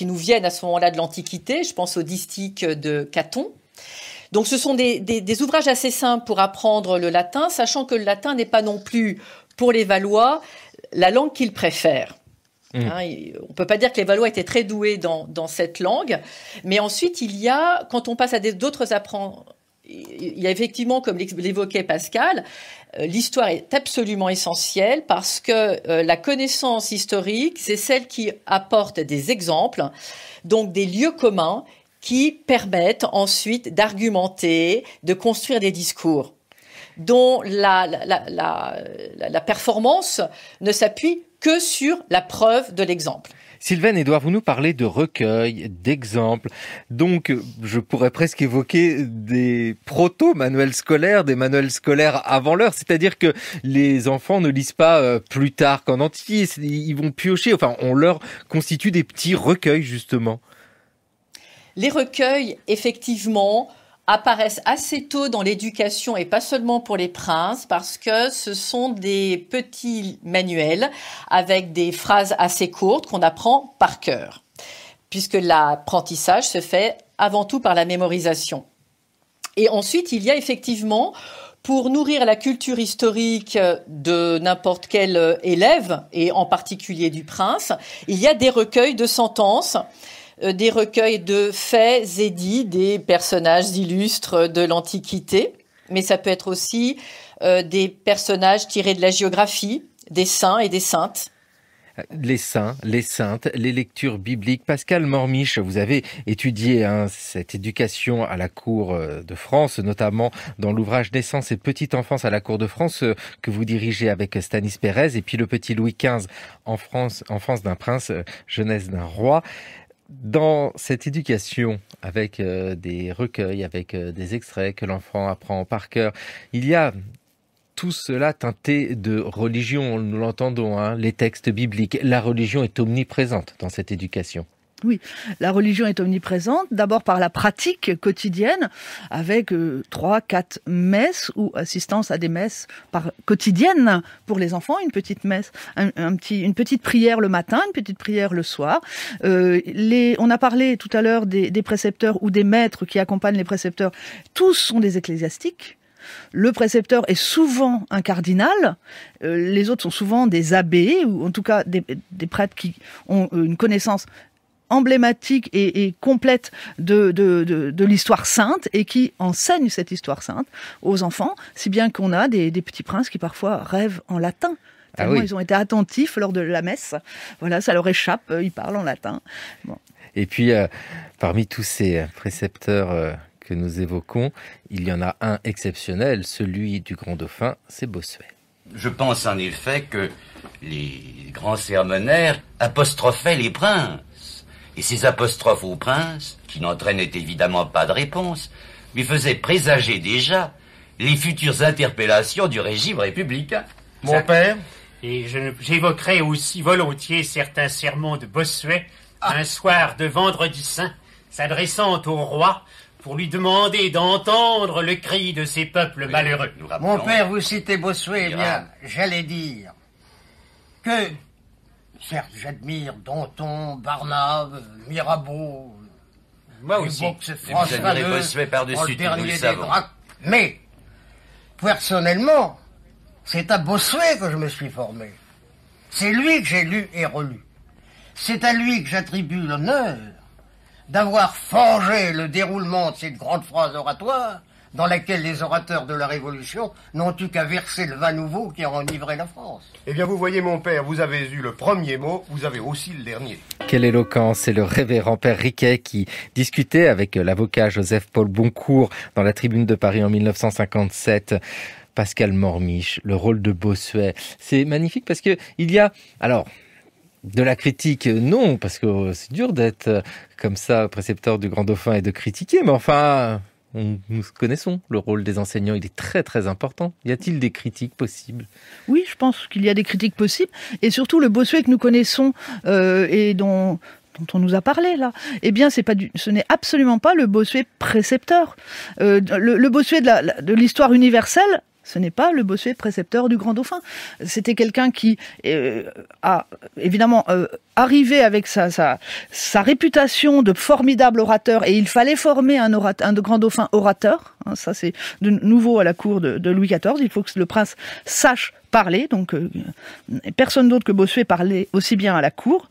nous viennent à ce moment-là de l'Antiquité. Je pense au distique de Caton. Donc ce sont des ouvrages assez simples pour apprendre le latin, sachant que le latin n'est pas non plus, pour les Valois, la langue qu'ils préfèrent. On ne peut pas dire que les Valois étaient très doués dans cette langue, mais ensuite quand on passe à d'autres apprentissages, il y a effectivement, comme l'évoquait Pascal, l'histoire est absolument essentielle parce que la connaissance historique, c'est celle qui apporte des exemples, donc des lieux communs qui permettent ensuite d'argumenter, de construire des discours dont la performance ne s'appuie que sur la preuve de l'exemple. Sylvaine Edouard, vous nous parlez de recueils, d'exemples. Donc, je pourrais presque évoquer des proto-manuels scolaires, des manuels scolaires avant l'heure. C'est-à-dire que les enfants ne lisent pas plus tard qu'en entier. Ils vont piocher. Enfin, on leur constitue des petits recueils, justement. Les recueils, effectivement, apparaissent assez tôt dans l'éducation et pas seulement pour les princes parce que ce sont des petits manuels avec des phrases assez courtes qu'on apprend par cœur, puisque l'apprentissage se fait avant tout par la mémorisation. Et ensuite, il y a effectivement, pour nourrir la culture historique de n'importe quel élève, et en particulier du prince, il y a des recueils de sentences, des recueils de faits et dits des personnages illustres de l'Antiquité, mais ça peut être aussi des personnages tirés de la géographie, des saints et des saintes. Les saints, les saintes, les lectures bibliques. Pascal Mormiche, vous avez étudié cette éducation à la cour de France, notamment dans l'ouvrage Naissance et petite enfance à la cour de France que vous dirigez avec Stanis Pérez, et puis le petit Louis XV, enfance d'un prince, jeunesse d'un roi. Dans cette éducation, avec des recueils, avec des extraits que l'enfant apprend par cœur, il y a tout cela teinté de religion, nous l'entendons, les textes bibliques. La religion est omniprésente dans cette éducation. Oui, la religion est omniprésente, d'abord par la pratique quotidienne, avec 3-4 messes ou assistance à des messes quotidiennes pour les enfants, une petite messe, une petite prière le matin, une petite prière le soir. On a parlé tout à l'heure des précepteurs ou des maîtres qui accompagnent les précepteurs. Tous sont des ecclésiastiques. Le précepteur est souvent un cardinal, les autres sont souvent des abbés, ou en tout cas des prêtres qui ont une connaissance emblématique et complète de l'histoire sainte et qui enseignent cette histoire sainte aux enfants, si bien qu'on a des petits princes qui parfois rêvent en latin. Tellement ils ont été attentifs lors de la messe. Voilà, ça leur échappe, ils parlent en latin. Bon. Et puis, parmi tous ces précepteurs que nous évoquons, il y en a un exceptionnel, celui du grand dauphin, c'est Bossuet. Je pense en effet que les grands sermonnaires apostrophaient les princes. Et ces apostrophes aux princes, qui n'entraînaient évidemment pas de réponse, lui faisaient présager déjà les futures interpellations du régime républicain. Mon père, et j'évoquerai aussi volontiers certains sermons de Bossuet, un soir de Vendredi Saint, s'adressant au roi pour lui demander d'entendre le cri de ces peuples malheureux. Mon père, vous citez Bossuet, eh bien, j'allais dire que, certes, j'admire Danton, Barnave, Mirabeau, moi aussi. Vous admirez Bossuet par-dessus tout, nous le savons. Mais, personnellement, c'est à Bossuet que je me suis formé. C'est lui que j'ai lu et relu. C'est à lui que j'attribue l'honneur d'avoir forgé le déroulement de cette grande phrase oratoire dans laquelle les orateurs de la Révolution n'ont eu qu'à verser le vin nouveau qui a enivré la France. Eh bien, vous voyez, mon père, vous avez eu le premier mot, vous avez aussi le dernier. Quelle éloquence! C'est le révérend père Riquet qui discutait avec l'avocat Joseph-Paul Boncourt dans la Tribune de Paris en 1957. Pascal Mormiche, le rôle de Bossuet, c'est magnifique parce que il y a... Alors, de la critique, non, parce que c'est dur d'être comme ça, précepteur du Grand Dauphin et de critiquer, mais enfin, nous connaissons le rôle des enseignants, il est très très important. Y a-t-il des critiques possibles? Oui, je pense qu'il y a des critiques possibles, et surtout le Bossuet que nous connaissons et dont on nous a parlé là, eh bien ce n'est absolument pas le Bossuet précepteur. Le Bossuet de l'histoire universelle, ce n'est pas le Bossuet précepteur du Grand Dauphin. C'était quelqu'un qui a évidemment arrivé avec sa réputation de formidable orateur, et il fallait former un Grand Dauphin orateur. Ça, c'est de nouveau à la cour de Louis XIV. Il faut que le prince sache parler, donc personne d'autre que Bossuet parlait aussi bien à la cour.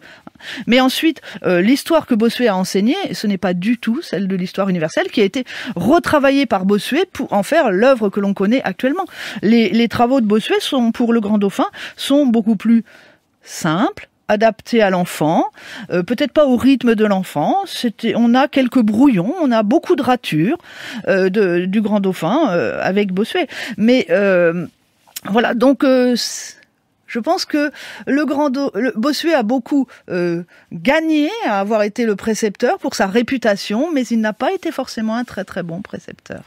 Mais ensuite, l'histoire que Bossuet a enseignée, ce n'est pas du tout celle de l'histoire universelle, qui a été retravaillée par Bossuet pour en faire l'œuvre que l'on connaît actuellement. Les travaux de Bossuet pour le Grand Dauphin sont beaucoup plus simples, adaptés à l'enfant, peut-être pas au rythme de l'enfant. On a quelques brouillons, on a beaucoup de ratures du Grand Dauphin avec Bossuet. Mais voilà, donc Je pense que Bossuet a beaucoup gagné à avoir été le précepteur pour sa réputation, mais il n'a pas été forcément un très très bon précepteur.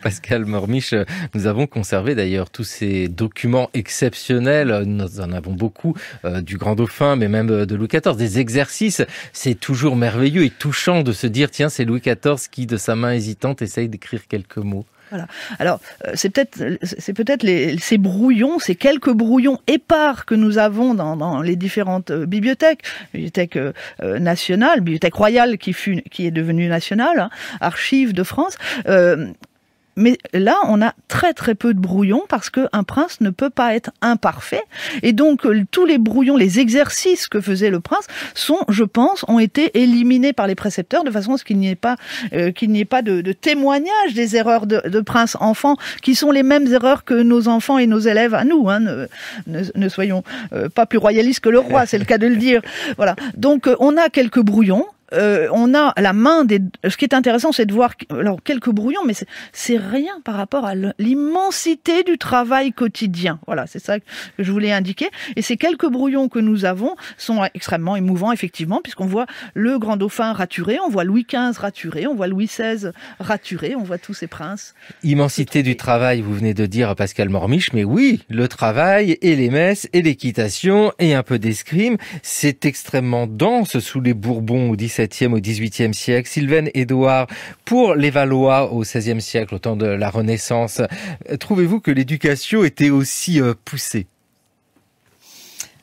Pascal Mormiche, nous avons conservé d'ailleurs tous ces documents exceptionnels, nous en avons beaucoup, du Grand Dauphin, mais même de Louis XIV, des exercices. C'est toujours merveilleux et touchant de se dire, tiens, c'est Louis XIV qui, de sa main hésitante, essaye d'écrire quelques mots. Voilà. Alors, c'est peut-être ces brouillons, ces quelques brouillons épars que nous avons dans les différentes bibliothèques, bibliothèque nationale, bibliothèque royale qui est devenue nationale, hein, archives de France. Mais là, on a très très peu de brouillons parce qu'un prince ne peut pas être imparfait. Et donc, tous les brouillons, les exercices que faisait le prince je pense, ont été éliminés par les précepteurs de façon à ce qu'il n'y ait pas de témoignage des erreurs de prince enfant, qui sont les mêmes erreurs que nos enfants et nos élèves à nous. Hein. Ne soyons pas plus royalistes que le roi, c'est le cas de le dire. Voilà. Donc, on a quelques brouillons. On a la main ce qui est intéressant, c'est de voir quelques brouillons, mais c'est rien par rapport à l'immensité du travail quotidien. Voilà, c'est ça que je voulais indiquer. Et ces quelques brouillons que nous avons sont extrêmement émouvants, effectivement, puisqu'on voit le Grand Dauphin raturé, on voit Louis XV raturé, on voit Louis XVI raturé, on voit tous ces princes. Immensité du travail, vous venez de dire, Pascal Mormiche, mais oui, le travail et les messes et l'équitation et un peu d'escrime, c'est extrêmement dense sous les Bourbons au XVIIe au XVIIIe siècle, Sylvain Édouard pour les Valois au XVIe siècle, au temps de la Renaissance. Trouvez-vous que l'éducation était aussi poussée ?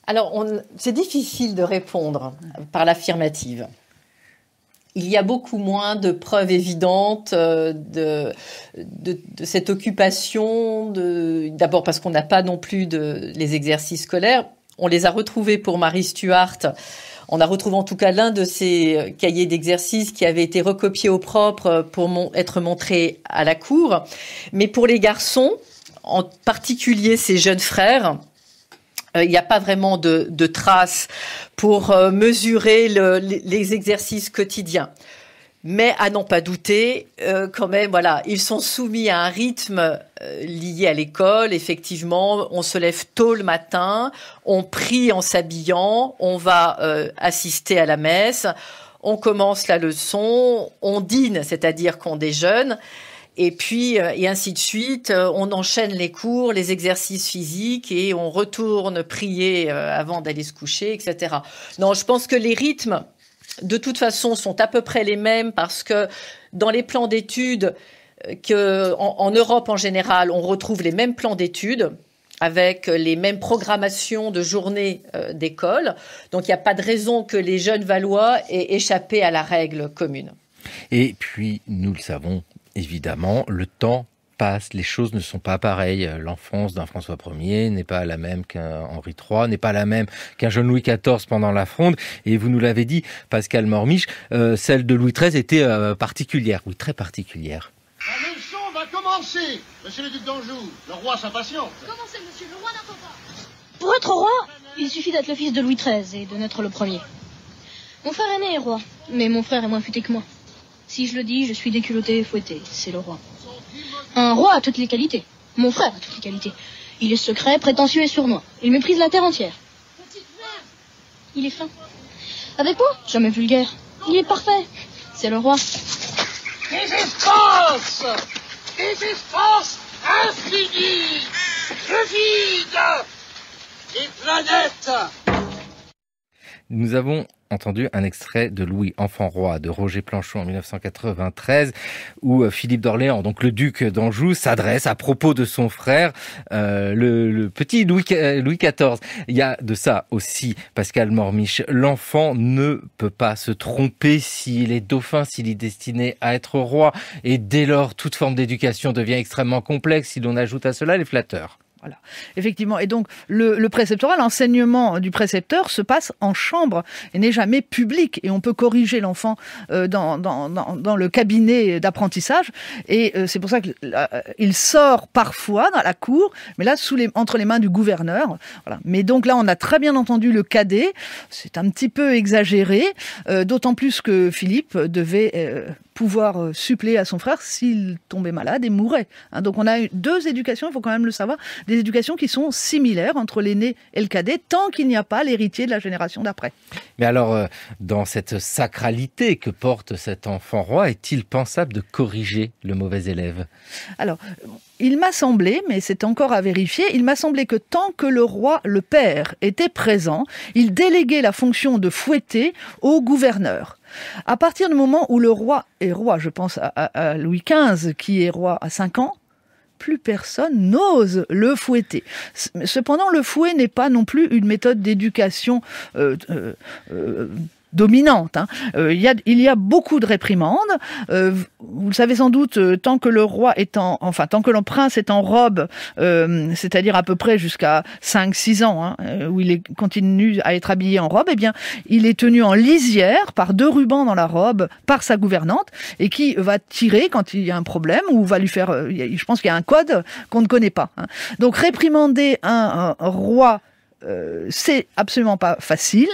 Alors, c'est difficile de répondre par l'affirmative. Il y a beaucoup moins de preuves évidentes de cette occupation, d'abord parce qu'on n'a pas non plus les exercices scolaires. On les a retrouvés pour Marie Stuart. On a retrouvé en tout cas l'un de ces cahiers d'exercices qui avait été recopié au propre pour être montré à la cour. Mais pour les garçons, en particulier ces jeunes frères, il n'y a pas vraiment de traces pour mesurer les exercices quotidiens. Mais à n'en pas douter, quand même, voilà, ils sont soumis à un rythme lié à l'école. Effectivement, on se lève tôt le matin, on prie en s'habillant, on va assister à la messe, on commence la leçon, on dîne, c'est-à-dire qu'on déjeune. Et puis, et ainsi de suite, on enchaîne les cours, les exercices physiques et on retourne prier avant d'aller se coucher, etc. Non, je pense que les rythmes, de toute façon, sont à peu près les mêmes parce que dans les plans d'études, en Europe en général, on retrouve les mêmes plans d'études avec les mêmes programmations de journées d'école. Donc, il n'y a pas de raison que les jeunes Valois aient échappé à la règle commune. Et puis, nous le savons, évidemment, le temps passe, les choses ne sont pas pareilles. L'enfance d'un François Ier n'est pas la même qu'un Henri III, n'est pas la même qu'un jeune Louis XIV pendant la Fronde. Et vous nous l'avez dit, Pascal Mormiche, celle de Louis XIII était particulière, oui, très particulière. La leçon va commencer, monsieur le duc d'Anjou. Le roi s'impatiente. Commencez, monsieur, le roi n'attend pas. Pour être roi, il suffit d'être le fils de Louis XIII et de naître le premier. Mon frère aîné est roi, mais mon frère est moins futé que moi. Si je le dis, je suis déculotté et fouetté, c'est le roi. Un roi a toutes les qualités. Mon frère a toutes les qualités. Il est secret, prétentieux et sournois. Il méprise la terre entière. Il est fin. Avec moi, jamais vulgaire. Il est parfait. C'est le roi. Des espaces infinis, le vide, les planètes. Nous avons entendu un extrait de Louis, enfant roi, de Roger Planchon en 1993, où Philippe d'Orléans, donc le duc d'Anjou, s'adresse à propos de son frère, le petit Louis XIV. Il y a de ça aussi, Pascal Mormiche. L'enfant ne peut pas se tromper s'il est dauphin, s'il est destiné à être roi. Et dès lors, toute forme d'éducation devient extrêmement complexe si l'on ajoute à cela les flatteurs. Voilà, effectivement. Et donc, le préceptorat, l'enseignement du précepteur se passe en chambre et n'est jamais public. Et on peut corriger l'enfant dans le cabinet d'apprentissage. Et c'est pour ça qu'il sort parfois dans la cour, mais là, entre les mains du gouverneur. Voilà. Mais donc là, on a très bien entendu le cadet. C'est un petit peu exagéré, d'autant plus que Philippe devait pouvoir suppléer à son frère s'il tombait malade et mourait. Donc on a eu 2 éducations, il faut quand même le savoir, des éducations qui sont similaires entre l'aîné et le cadet, tant qu'il n'y a pas l'héritier de la génération d'après. Mais alors, dans cette sacralité que porte cet enfant roi, est-il pensable de corriger le mauvais élève ? Alors, il m'a semblé, mais c'est encore à vérifier, il m'a semblé que tant que le roi, le père, était présent, il déléguait la fonction de fouetter au gouverneur. À partir du moment où le roi est roi, je pense à Louis XV qui est roi à 5 ans, plus personne n'ose le fouetter. Cependant, le fouet n'est pas non plus une méthode d'éducation dominante. Il y a beaucoup de réprimandes. Vous le savez sans doute, tant que le prince est en robe, c'est-à-dire à peu près jusqu'à 5-6 ans, où il continue à être habillé en robe, eh bien, il est tenu en lisière par 2 rubans dans la robe par sa gouvernante et qui va tirer quand il y a un problème ou va lui faire. Je pense qu'il y a un code qu'on ne connaît pas. Donc réprimander un roi, c'est absolument pas facile,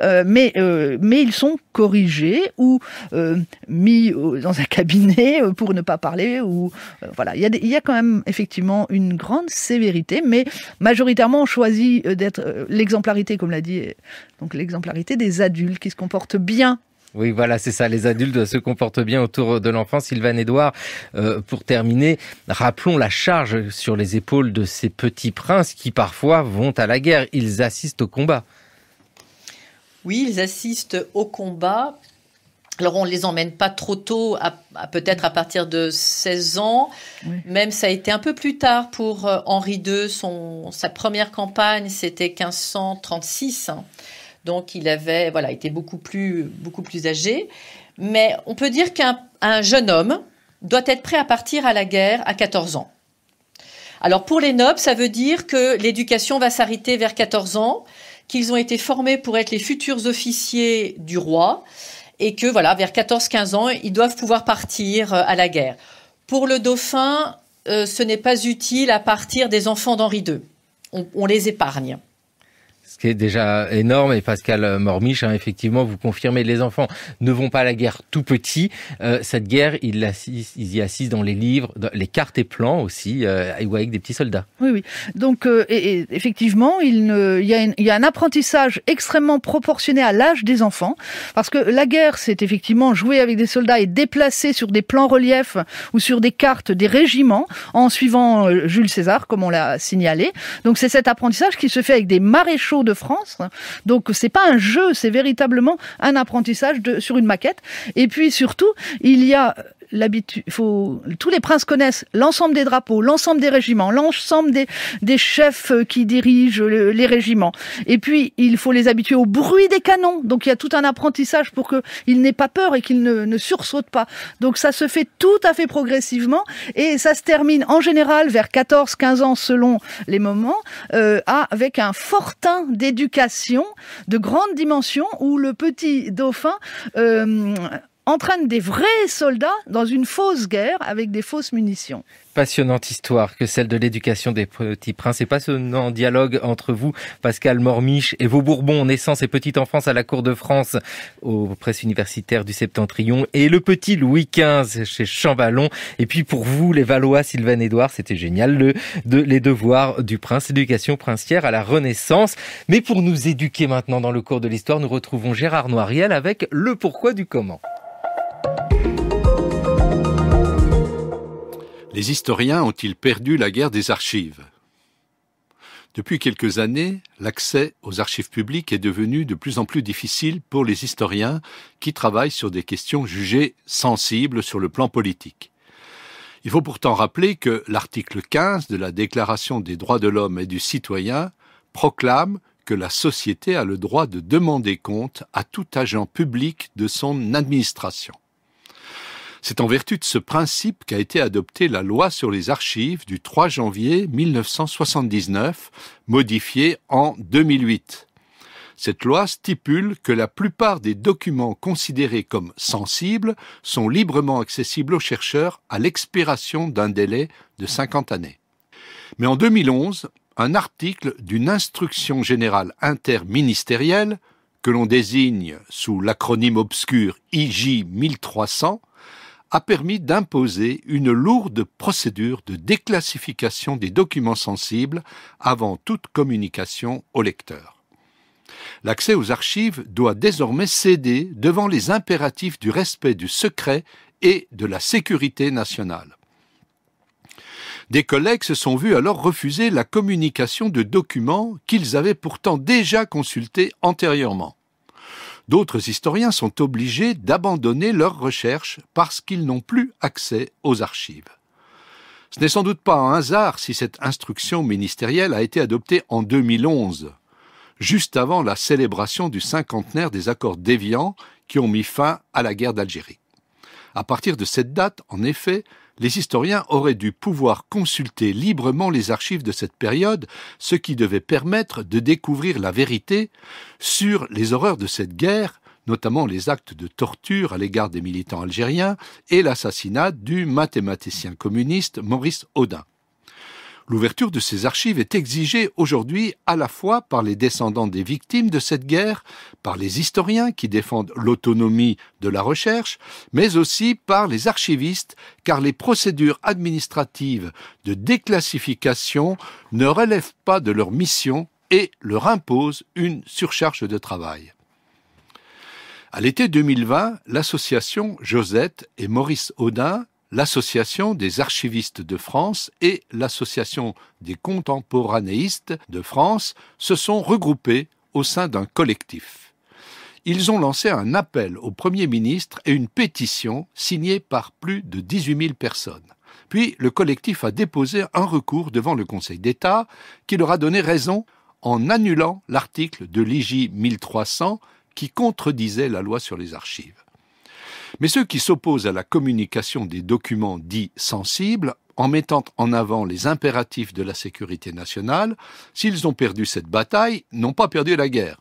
mais ils sont corrigés ou mis dans un cabinet pour ne pas parler. Voilà, il y a quand même effectivement une grande sévérité, mais majoritairement on choisit d'être l'exemplarité, comme l'a dit, donc l'exemplarité des adultes qui se comportent bien. Oui, voilà, c'est ça. Les adultes se comportent bien autour de l'enfant. Sylvain Edouard, pour terminer, rappelons la charge sur les épaules de ces petits princes qui parfois vont à la guerre. Ils assistent au combat. Oui, ils assistent au combat. Alors, on ne les emmène pas trop tôt, peut-être à partir de 16 ans. Oui. Même ça a été un peu plus tard pour Henri II. Sa première campagne, c'était 1536. Donc, il avait été beaucoup plus âgé. Mais on peut dire qu'un jeune homme doit être prêt à partir à la guerre à 14 ans. Alors, pour les nobles, ça veut dire que l'éducation va s'arrêter vers 14 ans, qu'ils ont été formés pour être les futurs officiers du roi, et que, vers 14-15 ans, ils doivent pouvoir partir à la guerre. Pour le dauphin, ce n'est pas utile à partir des enfants d'Henri II. On les épargne. Ce qui est déjà énorme, et Pascal Mormiche, effectivement, vous confirmez, les enfants ne vont pas à la guerre tout petits. Cette guerre, ils y assistent dans les livres, dans les cartes et plans aussi, avec des petits soldats. Oui. Donc, et effectivement, il y a un apprentissage extrêmement proportionné à l'âge des enfants, parce que la guerre, c'est effectivement jouer avec des soldats et déplacer sur des plans reliefs ou sur des cartes des régiments, en suivant Jules César, comme on l'a signalé. Donc, c'est cet apprentissage qui se fait avec des maréchaux de France. Donc c'est pas un jeu, c'est véritablement un apprentissage sur une maquette. Et puis surtout, il y a l'habitude, tous les princes connaissent l'ensemble des drapeaux, l'ensemble des régiments, l'ensemble des chefs qui dirigent les régiments. Et puis, il faut les habituer au bruit des canons. Donc, il y a tout un apprentissage pour qu'ils n'aient pas peur et qu'ils ne sursautent pas. Donc, ça se fait tout à fait progressivement et ça se termine en général vers 14-15 ans selon les moments, avec un fortin d'éducation de grande dimension où le petit dauphin entraîne des vrais soldats dans une fausse guerre avec des fausses munitions. Passionnante histoire que celle de l'éducation des petits princes et passionnant dialogue entre vous, Pascal Mormiche, et vos Bourbons, naissance et petite enfance à la cour de France, aux presses universitaires du Septentrion, et le petit Louis XV chez Champvallon. Et puis pour vous, les Valois, Sylvain Edouard, c'était génial, les devoirs du prince, éducation princière à la Renaissance. Mais pour nous éduquer maintenant dans le cours de l'histoire, nous retrouvons Gérard Noiriel avec le pourquoi du comment. Les historiens ont-ils perdu la guerre des archives ? Depuis quelques années, l'accès aux archives publiques est devenu de plus en plus difficile pour les historiens qui travaillent sur des questions jugées sensibles sur le plan politique. Il faut pourtant rappeler que l'article 15 de la Déclaration des droits de l'homme et du citoyen proclame que la société a le droit de demander compte à tout agent public de son administration. C'est en vertu de ce principe qu'a été adoptée la loi sur les archives du 3 janvier 1979, modifiée en 2008. Cette loi stipule que la plupart des documents considérés comme sensibles sont librement accessibles aux chercheurs à l'expiration d'un délai de 50 années. Mais en 2011, un article d'une instruction générale interministérielle, que l'on désigne sous l'acronyme obscur IJ 1300, a permis d'imposer une lourde procédure de déclassification des documents sensibles avant toute communication au lecteur. L'accès aux archives doit désormais céder devant les impératifs du respect du secret et de la sécurité nationale. Des collègues se sont vus alors refuser la communication de documents qu'ils avaient pourtant déjà consultés antérieurement. D'autres historiens sont obligés d'abandonner leurs recherches parce qu'ils n'ont plus accès aux archives. Ce n'est sans doute pas un hasard si cette instruction ministérielle a été adoptée en 2011, juste avant la célébration du cinquantenaire des accords d'Évian qui ont mis fin à la guerre d'Algérie. À partir de cette date, en effet, les historiens auraient dû pouvoir consulter librement les archives de cette période, ce qui devait permettre de découvrir la vérité sur les horreurs de cette guerre, notamment les actes de torture à l'égard des militants algériens et l'assassinat du mathématicien communiste Maurice Audin. L'ouverture de ces archives est exigée aujourd'hui à la fois par les descendants des victimes de cette guerre, par les historiens qui défendent l'autonomie de la recherche, mais aussi par les archivistes, car les procédures administratives de déclassification ne relèvent pas de leur mission et leur imposent une surcharge de travail. À l'été 2020, l'association Josette et Maurice Audin, l'Association des archivistes de France et l'Association des contemporanéistes de France se sont regroupés au sein d'un collectif. Ils ont lancé un appel au Premier ministre et une pétition signée par plus de 18 000 personnes. Puis le collectif a déposé un recours devant le Conseil d'État qui leur a donné raison en annulant l'article de l'IJ 1300 qui contredisait la loi sur les archives. Mais ceux qui s'opposent à la communication des documents dits sensibles, en mettant en avant les impératifs de la sécurité nationale, s'ils ont perdu cette bataille, n'ont pas perdu la guerre.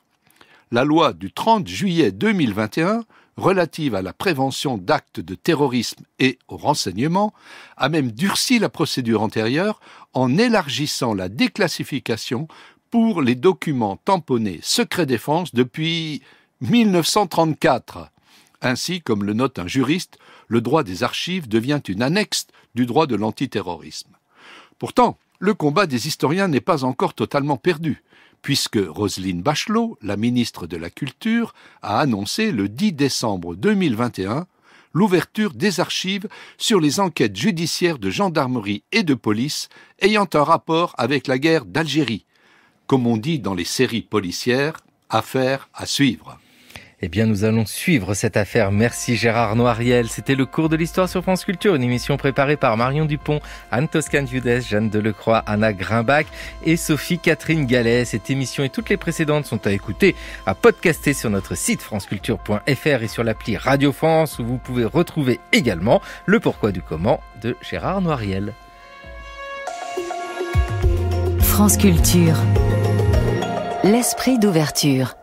La loi du 30 juillet 2021, relative à la prévention d'actes de terrorisme et au renseignement, a même durci la procédure antérieure en élargissant la déclassification pour les documents tamponnés secret défense depuis 1934. Ainsi, comme le note un juriste, le droit des archives devient une annexe du droit de l'antiterrorisme. Pourtant, le combat des historiens n'est pas encore totalement perdu, puisque Roselyne Bachelot, la ministre de la Culture, a annoncé le 10 décembre 2021 l'ouverture des archives sur les enquêtes judiciaires de gendarmerie et de police ayant un rapport avec la guerre d'Algérie. Comme on dit dans les séries policières, affaire à suivre. Eh bien, nous allons suivre cette affaire. Merci Gérard Noiriel. C'était le cours de l'histoire sur France Culture, une émission préparée par Marion Dupont, Anne Toscan-Viudès, Jeanne Delecroix, Anna Grimbach et Sophie-Catherine Gallet. Cette émission et toutes les précédentes sont à écouter, à podcaster sur notre site franceculture.fr et sur l'appli Radio France où vous pouvez retrouver également le pourquoi du comment de Gérard Noiriel. France Culture. L'esprit d'ouverture.